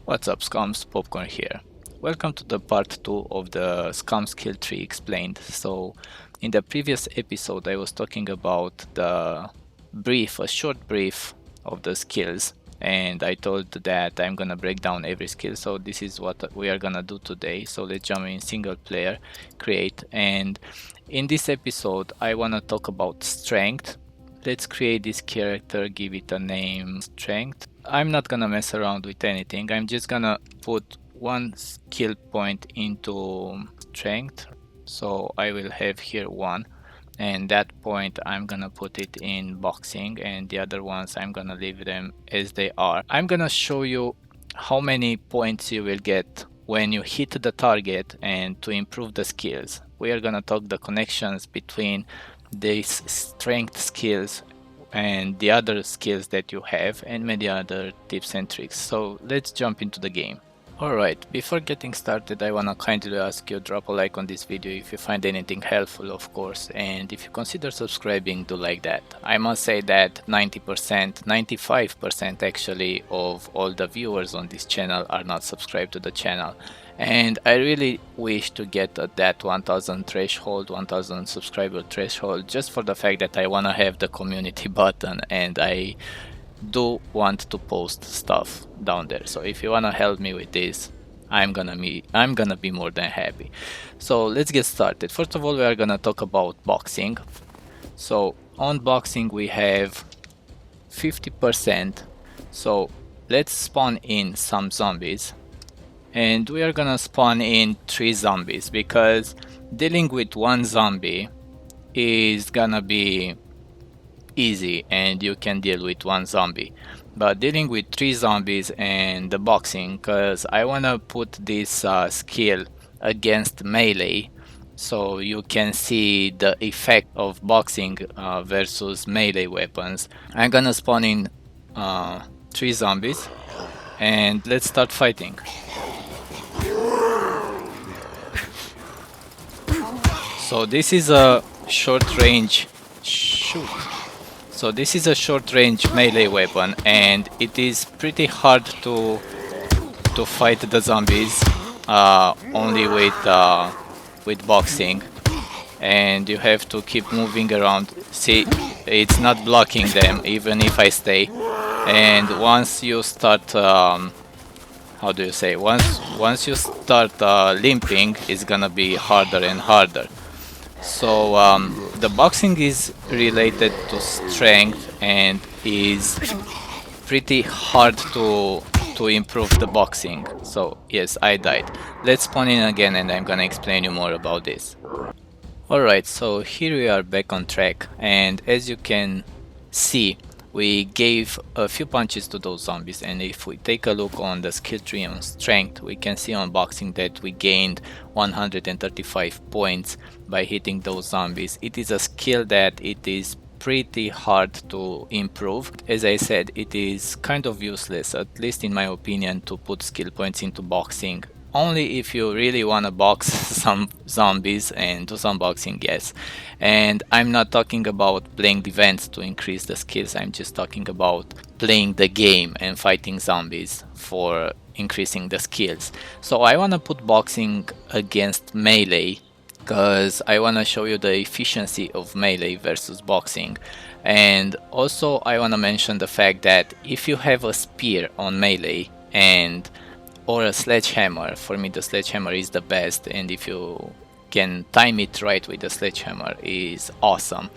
What's up, Scums? Popcorn here. Welcome to the part 2 of the SCUM Skill Tree explained. So, in the previous episode, I was talking about the brief, a short brief of the skills, and I told that I'm gonna break down every skill. So, this is what we are gonna do today. So, let's jump in single player, create, and in this episode, I wanna talk about strength. Let's create this character, give it a name, strength. I'm not gonna mess around with anything. I'm just gonna put one skill point into strength. So I will have here one, and that point I'm gonna put it in boxing, and the other ones I'm gonna leave them as they are. I'm gonna show you how many points you will get when you hit the target and to improve the skills. We are gonna talk the connections between these strength skills and the other skills that you have, and many other tips and tricks. So let's jump into the game. Alright, before getting started, I wanna kindly ask you drop a like on this video if you find anything helpful, of course, and if you consider subscribing, do like that. I must say that 90%, 95% actually of all the viewers on this channel are not subscribed to the channel, and I really wish to get that 1000 threshold, 1000 subscriber threshold, just for the fact that I wanna have the community button, and I do want to post stuff down there. So if you wanna help me with this, I'm gonna be more than happy. So let's get started. First of all, we are gonna talk about boxing. So on boxing we have 50%. So let's spawn in some zombies, and we are gonna spawn in 3 zombies because dealing with one zombie is gonna be easy and you can deal with one zombie, but dealing with 3 zombies and the boxing, because I want to put this skill against melee so you can see the effect of boxing versus melee weapons. I'm gonna spawn in 3 zombies and let's start fighting. So this is a short range So this is a short range melee weapon, and it is pretty hard to fight the zombies only with boxing, and you have to keep moving around. See, it's not blocking them even if I stay, and once you start how do you say, once you start limping, it's gonna be harder and harder. So the boxing is related to strength and is pretty hard to improve the boxing. So yes, I died. Let's spawn in again and I'm gonna explain you more about this. Alright, so here we are back on track, and as you can see, we gave a few punches to those zombies, and if we take a look on the skill tree on strength, we can see on boxing that we gained 135 points by hitting those zombies. It is a skill that it is pretty hard to improve. As I said, it is kind of useless, at least in my opinion, to put skill points into boxing. Only if you really want to box some zombies and do some boxing, yes. And I'm not talking about playing events to increase the skills, I'm just talking about playing the game and fighting zombies for increasing the skills. So I want to put boxing against melee because I want to show you the efficiency of melee versus boxing. And also I want to mention the fact that if you have a spear on melee or a sledgehammer, for me the sledgehammer is the best, and if you can time it right with the sledgehammer is awesome.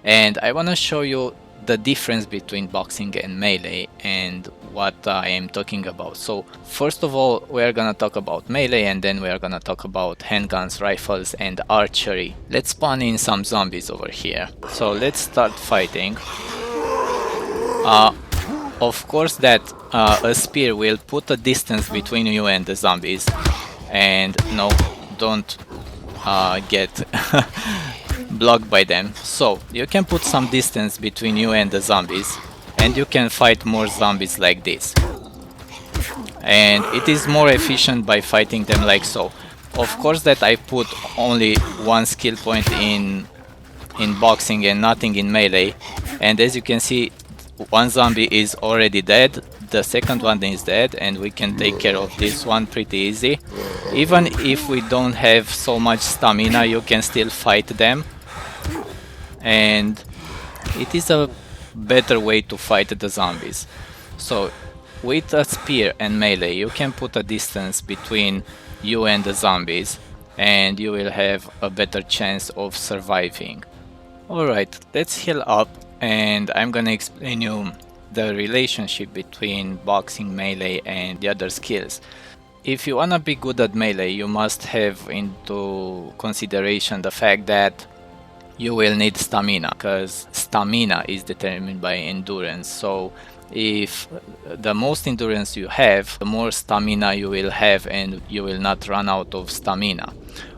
And I want to show you the difference between boxing and melee and what I am talking about. So first of all, we are gonna talk about melee, and then we are gonna talk about handguns, rifles and archery. Let's spawn in some zombies over here. So let's start fighting. Of course that a spear will put a distance between you and the zombies, and no, don't get blocked by them. So you can put some distance between you and the zombies, and you can fight more zombies like this, and it is more efficient by fighting them like so. Of course that I put only one skill point in boxing and nothing in melee, and as you can see, one zombie is already dead, the second one is dead, and we can take care of this one pretty easy. Even if we don't have so much stamina, you can still fight them, and it is a better way to fight the zombies. So with a spear and melee, you can put a distance between you and the zombies, and you will have a better chance of surviving. Alright, let's heal up, and I'm gonna explain you the relationship between boxing, melee and the other skills. If you wanna be good at melee, you must have into consideration the fact that you will need stamina, because stamina is determined by endurance. So if the most endurance you have, the more stamina you will have, and you will not run out of stamina.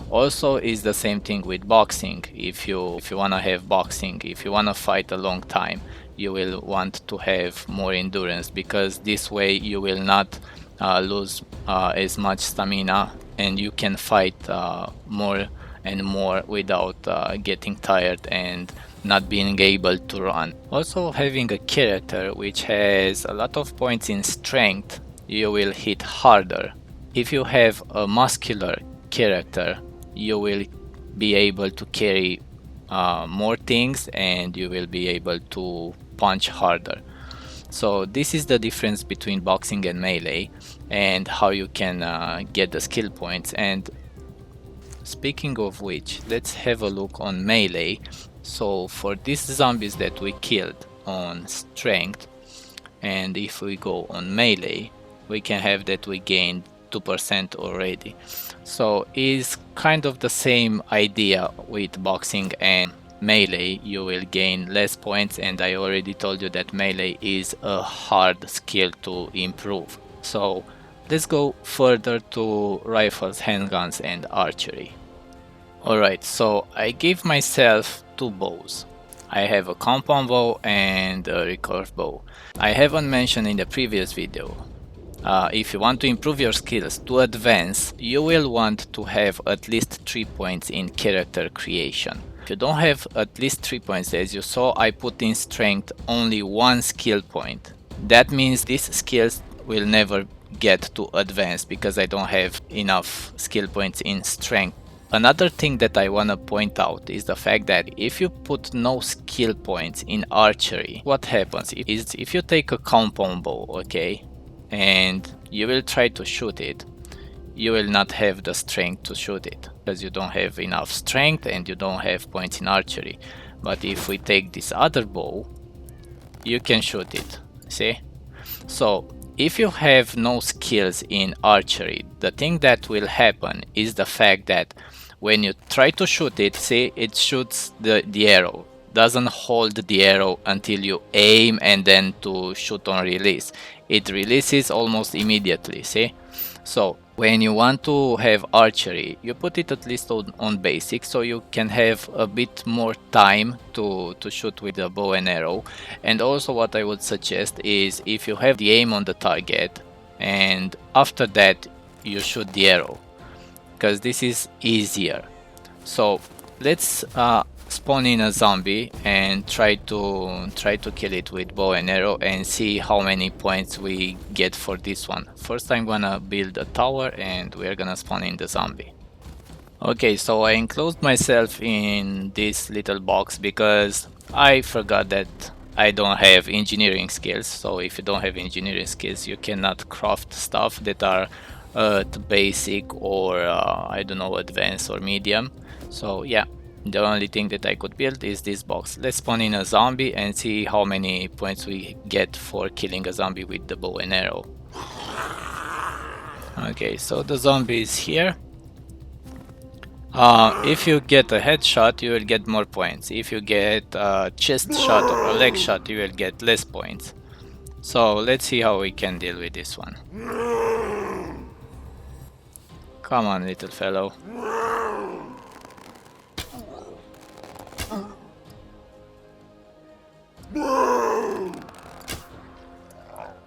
Also is the same thing with boxing. If you wanna have boxing, if you wanna fight a long time, you will want to have more endurance, because this way you will not lose as much stamina, and you can fight more and more without getting tired and not being able to run. Also, having a character which has a lot of points in strength, you will hit harder. If you have a muscular character, you will be able to carry more things, and you will be able to punch harder. So this is the difference between boxing and melee, and how you can get the skill points. And speaking of which, let's have a look on melee. So for these zombies that we killed on strength, and if we go on melee, we can have that we gained 2% already. So is kind of the same idea with boxing and melee. You will gain less points, and I already told you that melee is a hard skill to improve. So let's go further to rifles, handguns and archery. Alright, so I gave myself 2 bows. I have a compound bow and a recurve bow. I haven't mentioned in the previous video, if you want to improve your skills to advance, you will want to have at least 3 points in character creation. If you don't have at least 3 points, as you saw, I put in strength only 1 skill point. That means these skills will never get to advance, because I don't have enough skill points in strength. Another thing that I wanna point out is the fact that if you put no skill points in archery, what happens is if you take a compound bow, okay, and you will try to shoot it, you will not have the strength to shoot it, because you don't have enough strength and you don't have points in archery. But if we take this other bow, you can shoot it, see? So if you have no skills in archery, the thing that will happen is the fact that when you try to shoot it, see, it shoots the arrow, doesn't hold the arrow until you aim and then to shoot on release. It releases almost immediately, see? So when you want to have archery, you put it at least on basic, so you can have a bit more time to shoot with the bow and arrow. And also what I would suggest is, if you have the aim on the target and after that you shoot the arrow, because this is easier. So let's spawn in a zombie and try to kill it with bow and arrow and see how many points we get for this one. First I'm gonna build a tower and we're gonna spawn in the zombie. Okay, so I enclosed myself in this little box because I forgot that I don't have engineering skills. So if you don't have engineering skills, you cannot craft stuff that are at basic or I don't know, advanced or medium. So yeah, the only thing that I could build is this box. Let's spawn in a zombie and see how many points we get for killing a zombie with the bow and arrow. Okay, so the zombie is here. If you get a headshot, you will get more points. If you get a chest shot or a leg shot, you will get less points. So let's see how we can deal with this one. Come on, little fellow.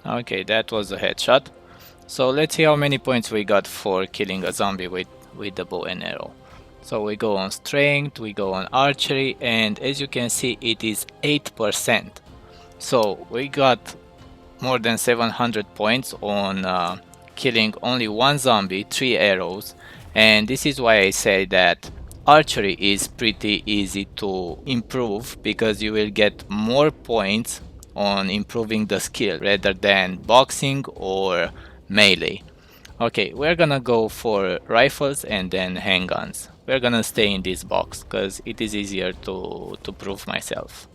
Okay, that was a headshot. So let's see how many points we got for killing a zombie with the bow and arrow. So we go on strength, we go on archery, and as you can see, it is 8%. So we got more than 700 points on killing only one zombie, 3 arrows, and this is why I say that archery is pretty easy to improve, because you will get more points on improving the skill rather than boxing or melee. Okay, we're gonna go for rifles and then handguns. We're gonna stay in this box because it is easier to prove myself.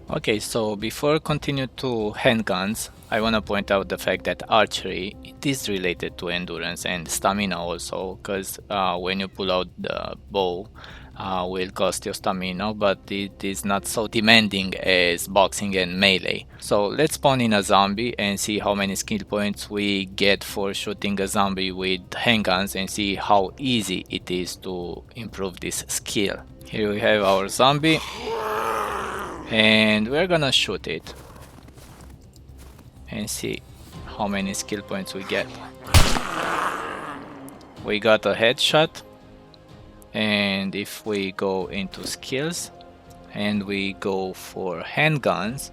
Okay, so before continue to handguns, I want to point out the fact that archery, it is related to endurance and stamina also, because when you pull out the bow, will cost you stamina, but it is not so demanding as boxing and melee. So let's spawn in a zombie and see how many skill points we get for shooting a zombie with handguns, and see how easy it is to improve this skill. Here we have our zombie, and we're gonna shoot it and see how many skill points we get. We got a headshot, and if we go into skills and we go for handguns,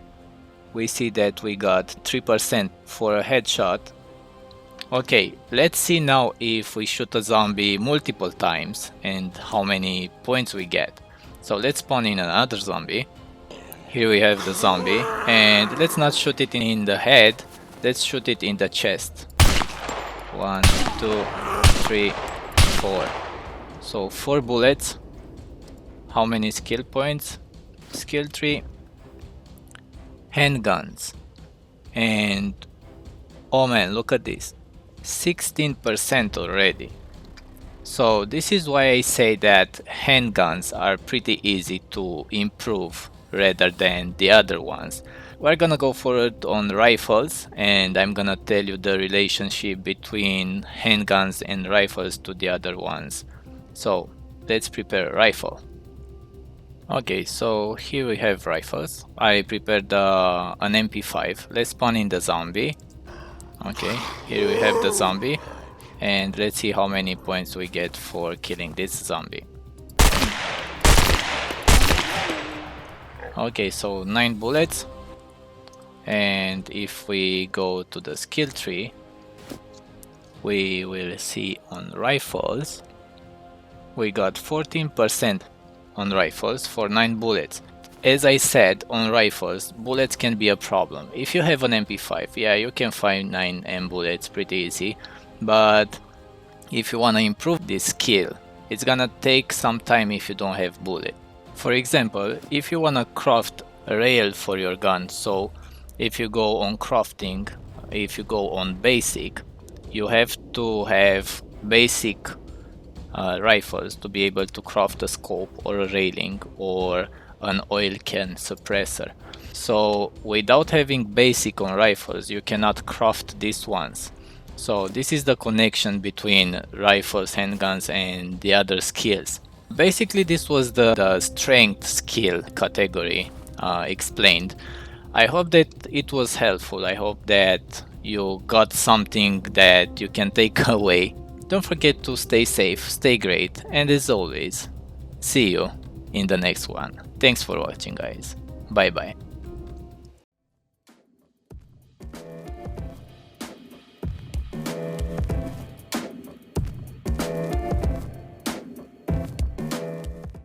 we see that we got 3% for a headshot. Okay, let's see now if we shoot a zombie multiple times and how many points we get. So let's spawn in another zombie. Here we have the zombie, and let's not shoot it in the head, let's shoot it in the chest. 1, 2, 3, 4. So 4 bullets. How many skill points? Skill tree. Handguns. And oh man, look at this. 16% already. So this is why I say that handguns are pretty easy to improve rather than the other ones. We're gonna go forward on rifles, and I'm gonna tell you the relationship between handguns and rifles to the other ones. So let's prepare a rifle. Okay, so here we have rifles. I prepared an MP5. Let's spawn in the zombie. Okay, here we have the zombie, and let's see how many points we get for killing this zombie. Okay, so 9 bullets, and if we go to the skill tree, we will see on rifles we got 14% on rifles for 9 bullets. As I said, on rifles, bullets can be a problem. If you have an MP5, yeah, you can find 9 bullets pretty easy, but if you want to improve this skill, it's gonna take some time if you don't have bullet. For example, if you want to craft a rail for your gun, so if you go on crafting, if you go on basic, you have to have basic rifles to be able to craft a scope or a railing or an oil can suppressor. So without having basic on rifles, you cannot craft these ones. So this is the connection between rifles, handguns, and the other skills. Basically, this was the strength skill category explained. I hope that it was helpful. I hope that you got something that you can take away. Don't forget to stay safe, stay great, and as always, see you in the next one. Thanks for watching, guys. Bye bye.